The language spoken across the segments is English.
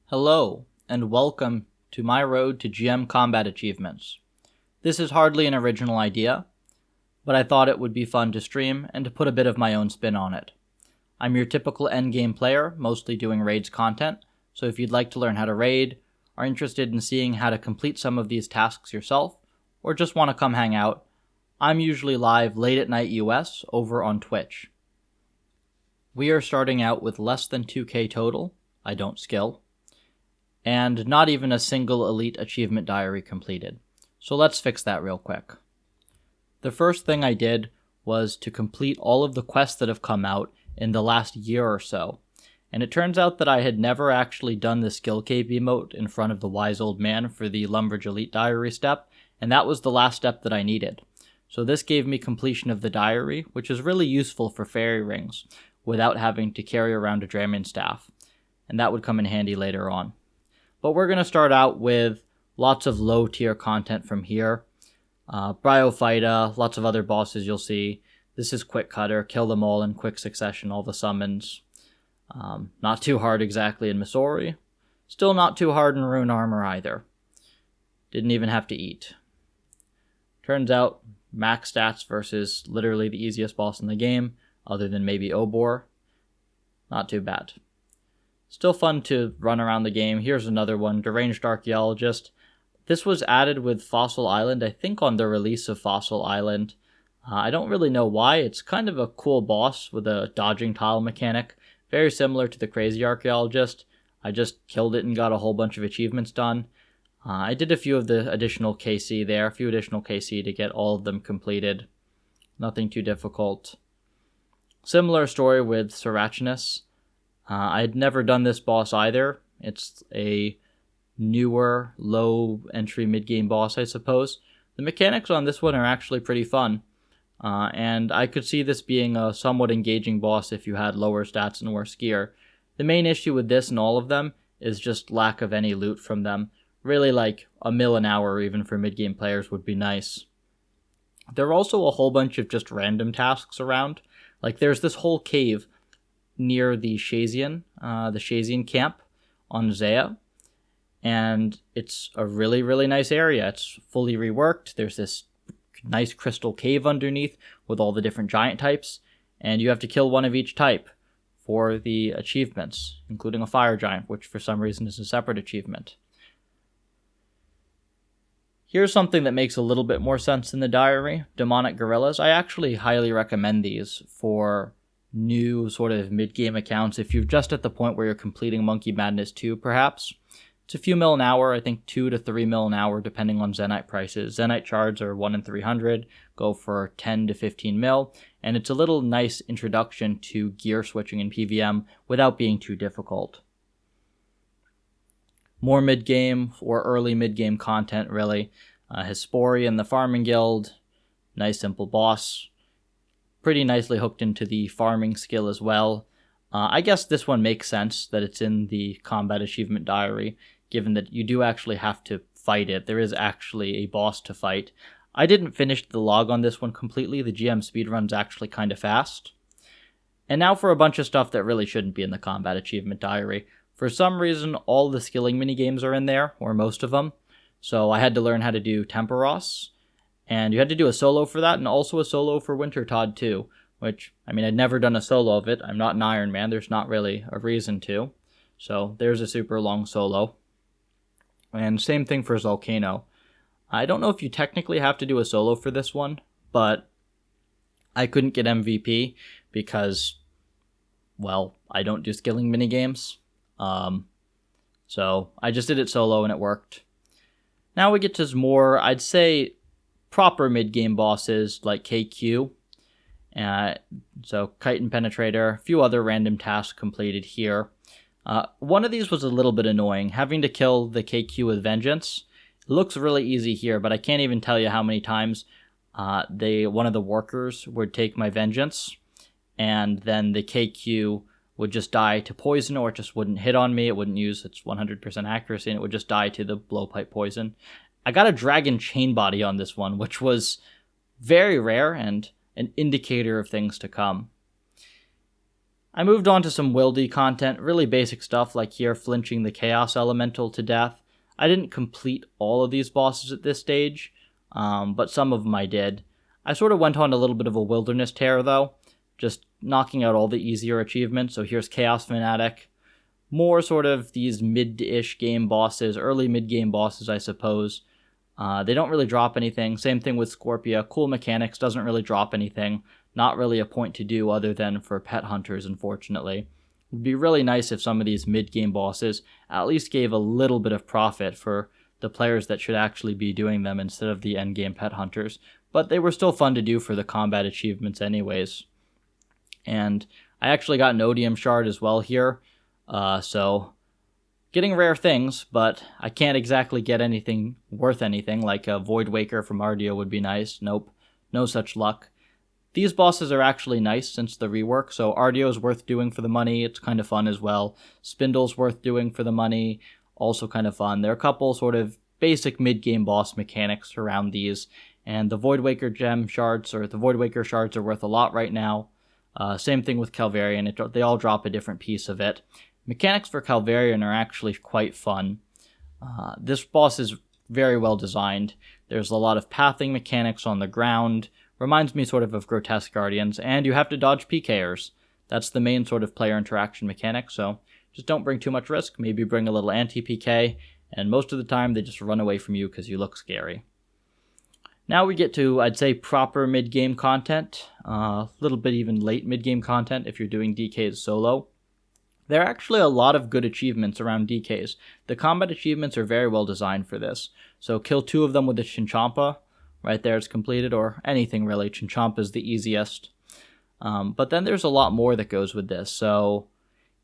Hello, and welcome to my road to GM combat achievements. This is hardly an original idea, but I thought it would be fun to stream and to put a bit of my own spin on it. I'm your typical endgame player, mostly doing raids content, so if you'd like to learn how to raid, are interested in seeing how to complete some of these tasks yourself, or just want to come hang out, I'm usually live late at night US over on Twitch. We are starting out with less than 2k total, I don't skill, and not even a single elite achievement diary completed. So let's fix that real quick. The first thing I did was to complete all of the quests that have come out in the last year or so, and it turns out that I had never actually done the skill cave emote in front of the wise old man for the Lumbridge Elite diary step, and that was the last step that I needed. So this gave me completion of the diary, which is really useful for fairy rings, without having to carry around a Draymond staff, and that would come in handy later on. But we're going to start out with lots of low tier content from here. Bryophyta, lots of other bosses you'll see. This is Quick Cutter, kill them all in quick succession, all the summons. Not too hard exactly in Missouri. Still not too hard in Rune Armor either. Didn't even have to eat. Turns out, max stats versus literally the easiest boss in the game, other than maybe Obor. Not too bad. Still fun to run around the game. Here's another one, Deranged Archaeologist. This was added with Fossil Island, I think on the release of Fossil Island. I don't really know why. It's kind of a cool boss with a dodging tile mechanic. Very similar to the Crazy Archaeologist. I just killed it and got a whole bunch of achievements done. I did a few of the additional KC there, a few additional KC to get all of them completed. Nothing too difficult. Similar story with Sirachness. I had never done this boss either. It's a newer, low entry mid-game boss, I suppose. The mechanics on this one are actually pretty fun, and I could see this being a somewhat engaging boss if you had lower stats and worse gear. The main issue with this and all of them is just lack of any loot from them. Really, like a mil an hour even for mid-game players would be nice. There are also a whole bunch of just random tasks around. Like there's this whole cave near the Shazian camp on Zaya, and it's a really, really nice area. It's fully reworked. There's this nice crystal cave underneath with all the different giant types, and you have to kill one of each type for the achievements, including a fire giant, which for some reason is a separate achievement. Here's something that makes a little bit more sense in the diary, Demonic Gorillas. I actually highly recommend these for new sort of mid-game accounts if you're just at the point where you're completing Monkey Madness 2, perhaps. It's a few mil an hour, I think 2 to 3 mil an hour, depending on Zenyte prices. Zenyte shards are 1 in 300, go for 10 to 15 mil, and it's a little nice introduction to gear switching in PVM without being too difficult. More mid-game or early mid-game content, really. Hesporian, the Farming Guild, nice simple boss. Pretty nicely hooked into the farming skill as well. I guess this one makes sense that it's in the combat achievement diary, given that you do actually have to fight it. There is actually a boss to fight. I didn't finish the log on this one completely. The GM speedrun's actually kind of fast. And now for a bunch of stuff that really shouldn't be in the combat achievement diary. For some reason, all the skilling minigames are in there, or most of them. So I had to learn how to do Temporos. And you had to do a solo for that, and also a solo for Wintertodd too, which, I mean, I'd never done a solo of it. I'm not an Iron Man. There's not really a reason to. So there's a super long solo. And same thing for Volcano. I don't know if you technically have to do a solo for this one, but I couldn't get MVP because, well, I don't do skilling minigames. So I just did it solo and it worked. Now we get to more, I'd say, proper mid-game bosses like KQ. So Kite and Penetrator, a few other random tasks completed here. One of these was a little bit annoying, having to kill the KQ with Vengeance. It looks really easy here, but I can't even tell you how many times one of the workers would take my Vengeance, and then the KQ would just die to poison, or it just wouldn't hit on me. It wouldn't use its 100% accuracy, and it would just die to the blowpipe poison. I got a dragon chain body on this one, which was very rare and an indicator of things to come. I moved on to some wildy content, really basic stuff like here flinching the Chaos Elemental to death. I didn't complete all of these bosses at this stage, but some of them I did. I sort of went on a little bit of a wilderness tear though, just knocking out all the easier achievements. So here's Chaos Fanatic. More sort of these mid-ish game bosses, early mid-game bosses I suppose. They don't really drop anything. Same thing with Scorpia. Cool mechanics, doesn't really drop anything. Not really a point to do other than for pet hunters, unfortunately. It would be really nice if some of these mid-game bosses at least gave a little bit of profit for the players that should actually be doing them instead of the endgame pet hunters. But they were still fun to do for the combat achievements anyways. And I actually got an Odium Shard as well here. So getting rare things, but I can't exactly get anything worth anything, like a Void Waker from Ardio would be nice. Nope, no such luck. These bosses are actually nice since the rework, so Ardio is worth doing for the money. It's kind of fun as well. Spindle's worth doing for the money, also kind of fun. There are a couple sort of basic mid-game boss mechanics around these, and the Void Waker gem shards, or the Void Waker shards, are worth a lot right now. Same thing with Calvarian, they all drop a different piece of it. Mechanics for Calvarian are actually quite fun. This boss is very well designed. There's a lot of pathing mechanics on the ground. Reminds me sort of Grotesque Guardians, and you have to dodge PKers. That's the main sort of player interaction mechanic, so just don't bring too much risk. Maybe bring a little anti-PK, and most of the time they just run away from you because you look scary. Now we get to, I'd say, proper mid-game content. A little bit even late mid-game content if you're doing DKs solo. There are actually a lot of good achievements around DKs. The combat achievements are very well designed for this. So kill 2 of them with a Chinchampa. Right there it's completed, or anything really. Chinchampa is the easiest. But then there's a lot more that goes with this. So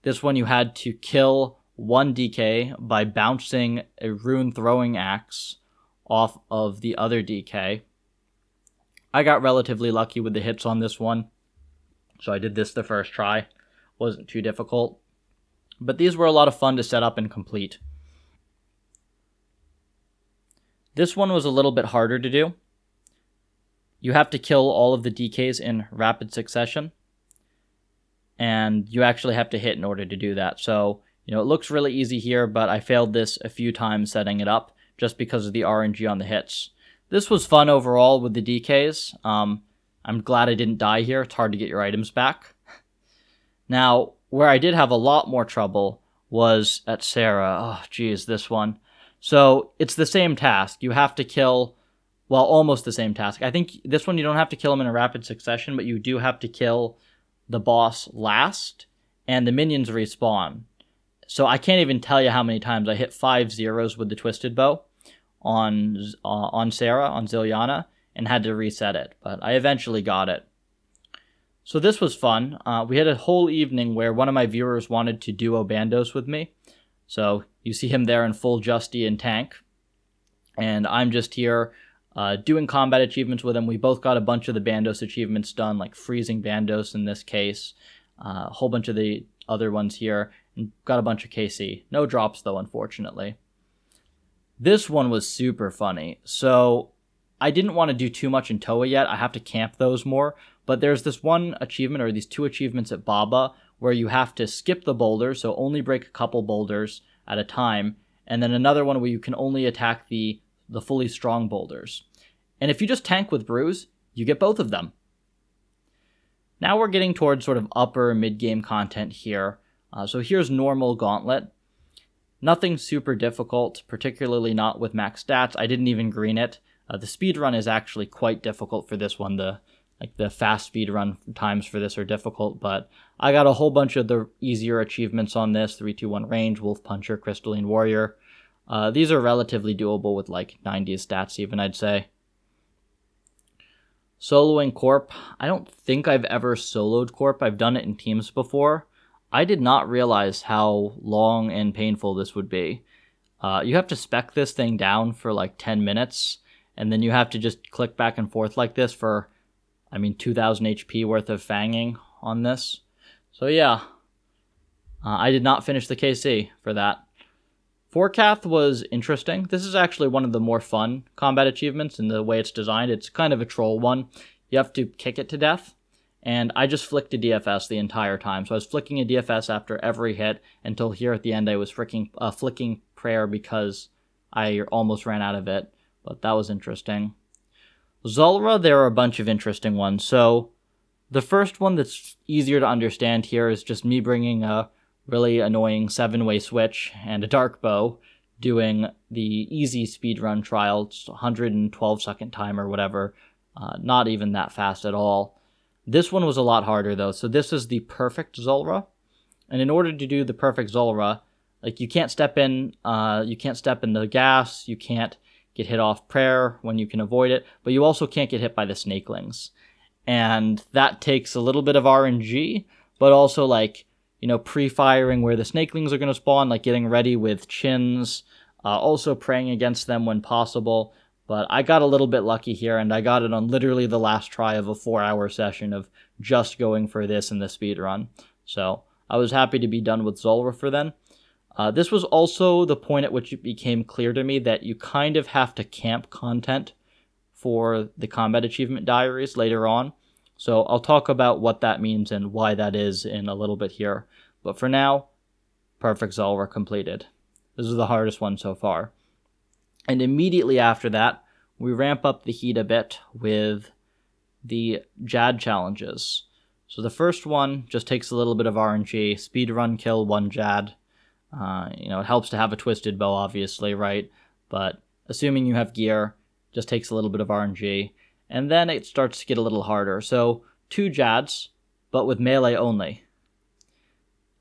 this one you had to kill 1 DK by bouncing a rune throwing axe off of the other DK. I got relatively lucky with the hits on this one. So I did this the first try. Wasn't too difficult. But these were a lot of fun to set up and complete. This one was a little bit harder to do. You have to kill all of the DKs in rapid succession. And you actually have to hit in order to do that. So, it looks really easy here, but I failed this a few times setting it up just because of the RNG on the hits. This was fun overall with the DKs. I'm glad I didn't die here. It's hard to get your items back. Now, where I did have a lot more trouble was at Sarah. Oh, geez, this one. So, it's the same task. You have to kill, well, almost the same task. I think this one you don't have to kill him in a rapid succession, but you do have to kill the boss last, and the minions respawn. So I can't even tell you how many times I hit 5 zeros with the Twisted Bow on Sarah, on Zilyana, and had to reset it. But I eventually got it. So this was fun. We had a whole evening where one of my viewers wanted to duo Bandos with me. So you see him there in full Justy and tank. And I'm just here doing combat achievements with him. We both got a bunch of the Bandos achievements done, like freezing Bandos in this case. A whole bunch of the other ones here. And got a bunch of KC. No drops though, unfortunately. This one was super funny. So I didn't want to do too much in Toa yet. I have to camp those more. But there's this one achievement, or these 2 achievements at Baba, where you have to skip the boulders, so only break a couple boulders at a time. And then another one where you can only attack the fully strong boulders. And if you just tank with Bruise, you get both of them. Now we're getting towards sort of upper mid-game content here. So here's normal Gauntlet. Nothing super difficult, particularly not with max stats. I didn't even green it. The speedrun is actually quite difficult for this one. The fast speedrun times for this are difficult, but I got a whole bunch of the easier achievements on this. 3-2-1 range, Wolf Puncher, Crystalline Warrior. These are relatively doable with like 90s stats even, I'd say. Soloing Corp. I don't think I've ever soloed Corp. I've done it in teams before. I did not realize how long and painful this would be. You have to spec this thing down for like 10 minutes, and then you have to just click back and forth like this for, 2,000 HP worth of fanging on this. So yeah, I did not finish the KC for that. Forecath was interesting. This is actually one of the more fun combat achievements in the way it's designed. It's kind of a troll one. You have to kick it to death, and I just flicked a DFS the entire time. So I was flicking a DFS after every hit until here at the end I was flicking prayer because I almost ran out of it, but that was interesting. Zorra, there are a bunch of interesting ones. So the first one that's easier to understand here is just me bringing a really annoying 7-way switch and a dark bow, doing the easy speedrun trial. It's 112 second time or whatever, not even that fast at all. This one was a lot harder though. So this is the perfect Zorra, and in order to do the perfect Zorra, like you can't step in the gas, you can't get hit off prayer when you can avoid it, but you also can't get hit by the snakelings. And that takes a little bit of RNG, but also like, pre-firing where the snakelings are going to spawn, like getting ready with chins, also praying against them when possible. But I got a little bit lucky here, and I got it on literally the last try of a 4-hour session of just going for this in the speedrun. So I was happy to be done with Zorra for then. This was also the point at which it became clear to me that you kind of have to camp content for the combat achievement diaries later on. So I'll talk about what that means and why that is in a little bit here. But for now, perfect Zorra completed. This is the hardest one so far. And immediately after that, we ramp up the heat a bit with the Jad challenges. So the first one just takes a little bit of RNG, speedrun kill 1 Jad. It helps to have a twisted bow, obviously, right? But assuming you have gear, just takes a little bit of RNG. And then it starts to get a little harder. So 2 Jads, but with melee only.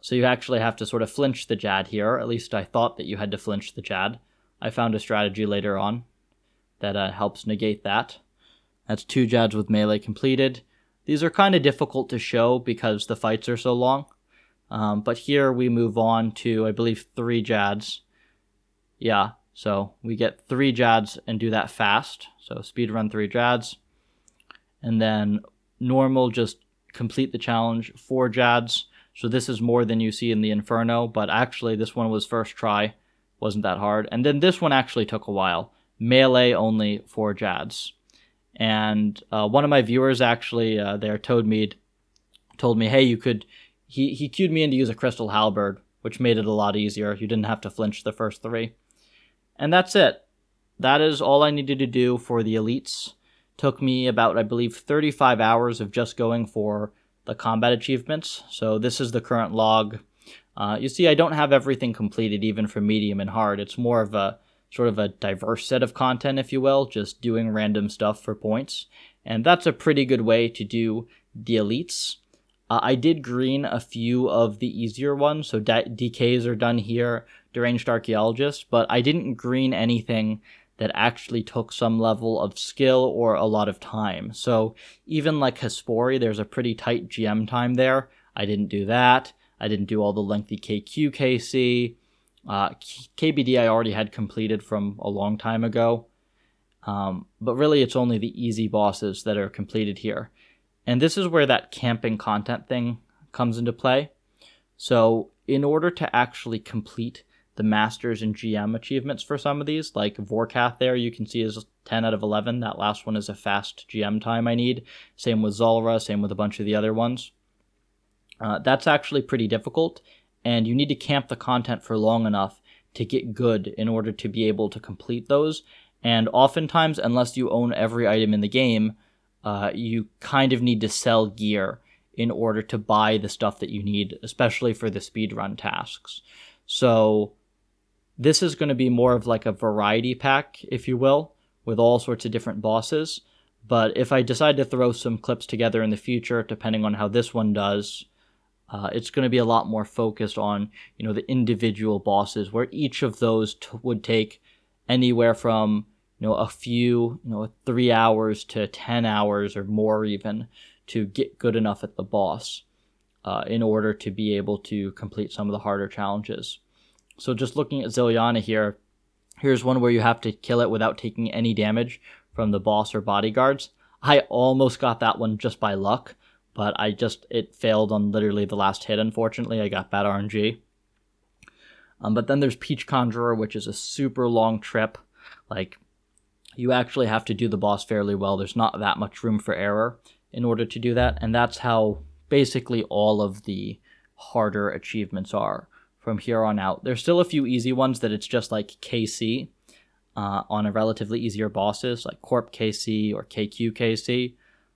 So you actually have to sort of flinch the Jad here. At least I thought that you had to flinch the Jad. I found a strategy later on that helps negate that. That's 2 Jads with melee completed. These are kind of difficult to show because the fights are so long. But here we move on to, I believe, 3 Jads. Yeah, so we get 3 Jads and do that fast. So speedrun 3 Jads. And then normal, just complete the challenge, 4 Jads. So this is more than you see in the Inferno, but actually this one was first try. Wasn't that hard. And then this one actually took a while. Melee only 4 Jads. And one of my viewers actually there told me, hey, you could... He cued me in to use a Crystal Halberd, which made it a lot easier. You didn't have to flinch the first 3. And that's it. That is all I needed to do for the elites. Took me about, I believe, 35 hours of just going for the combat achievements. So this is the current log. You see, I don't have everything completed, even for medium and hard. It's more of a sort of a diverse set of content, if you will, just doing random stuff for points. And that's a pretty good way to do the elites. I did green a few of the easier ones, so DKs are done here, Deranged Archaeologist, but I didn't green anything that actually took some level of skill or a lot of time. So even like Hespori, there's a pretty tight GM time there. I didn't do that. I didn't do all the lengthy KQ KC. KBD I already had completed from a long time ago. But really it's only the easy bosses that are completed here. And this is where that camping content thing comes into play. So in order to actually complete the Masters and GM achievements for some of these, like Vorkath there, you can see is 10 out of 11. That last one is a fast GM time I need. Same with Zorra, same with a bunch of the other ones. That's actually pretty difficult, and you need to camp the content for long enough to get good in order to be able to complete those. And oftentimes, unless you own every item in the game, you kind of need to sell gear in order to buy the stuff that you need, especially for the speedrun tasks. So this is going to be more of like a variety pack, if you will, with all sorts of different bosses. But if I decide to throw some clips together in the future, depending on how this one does, it's going to be a lot more focused on, the individual bosses, where each of those would take anywhere from, a few, 3 hours to 10 hours or more even to get good enough at the boss in order to be able to complete some of the harder challenges. So just looking at Ziliana here, here's one where you have to kill it without taking any damage from the boss or bodyguards. I almost got that one just by luck, but it failed on literally the last hit, unfortunately. I got bad RNG. But then there's Peach Conjurer, which is a super long trip. Like, you actually have to do the boss fairly well. There's not that much room for error. in order to do that, and that's how basically all of the harder achievements are from here on out. There's still a few easy ones that it's just like KC on a relatively easier bosses, like Corp KC or KQ KC,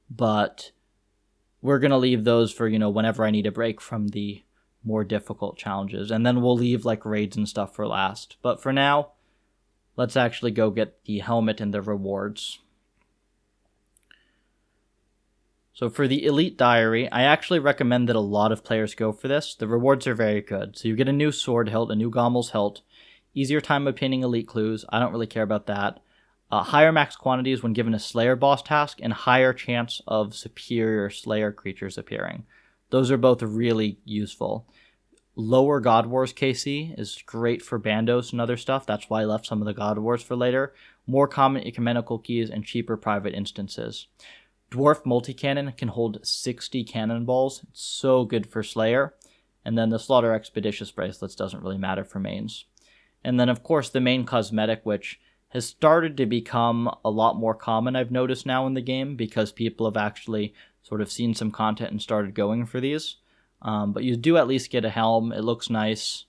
but we're going to leave those for, whenever I need a break from the more difficult challenges, and then we'll leave like raids and stuff for last. But for now, let's actually go get the helmet and the rewards. So for the Elite Diary, I actually recommend that a lot of players go for this. The rewards are very good. So you get a new sword hilt, a new Gommel's hilt, easier time obtaining elite clues. I don't really care about that. Higher max quantities when given a Slayer boss task, and higher chance of superior Slayer creatures appearing. Those are both really useful. Lower God Wars KC is great for Bandos and other stuff. That's why I left some of the God Wars for later. More common ecumenical keys and cheaper private instances. Dwarf multi-cannon can hold 60 cannonballs. It's so good for Slayer. And then the Slaughter Expeditious bracelets doesn't really matter for mains. And then, of course, the main cosmetic, which has started to become a lot more common, I've noticed now in the game, because people have actually sort of seen some content and started going for these. But you do at least get a helm. It looks nice.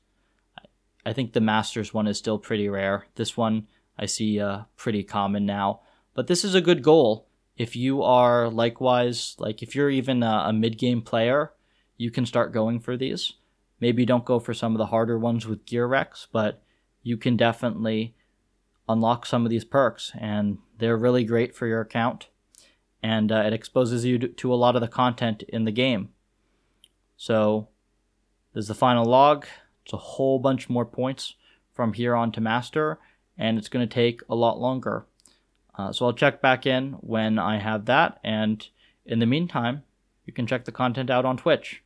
I think the Masters one is still pretty rare. This one I see pretty common now. But this is a good goal. If you are likewise, like if you're even a mid-game player, you can start going for these. Maybe don't go for some of the harder ones with gear wrecks, but you can definitely unlock some of these perks, and they're really great for your account. And it exposes you to a lot of the content in the game. So there's the final log. It's a whole bunch more points from here on to master, and it's going to take a lot longer. So I'll check back in when I have that, and in the meantime, you can check the content out on Twitch.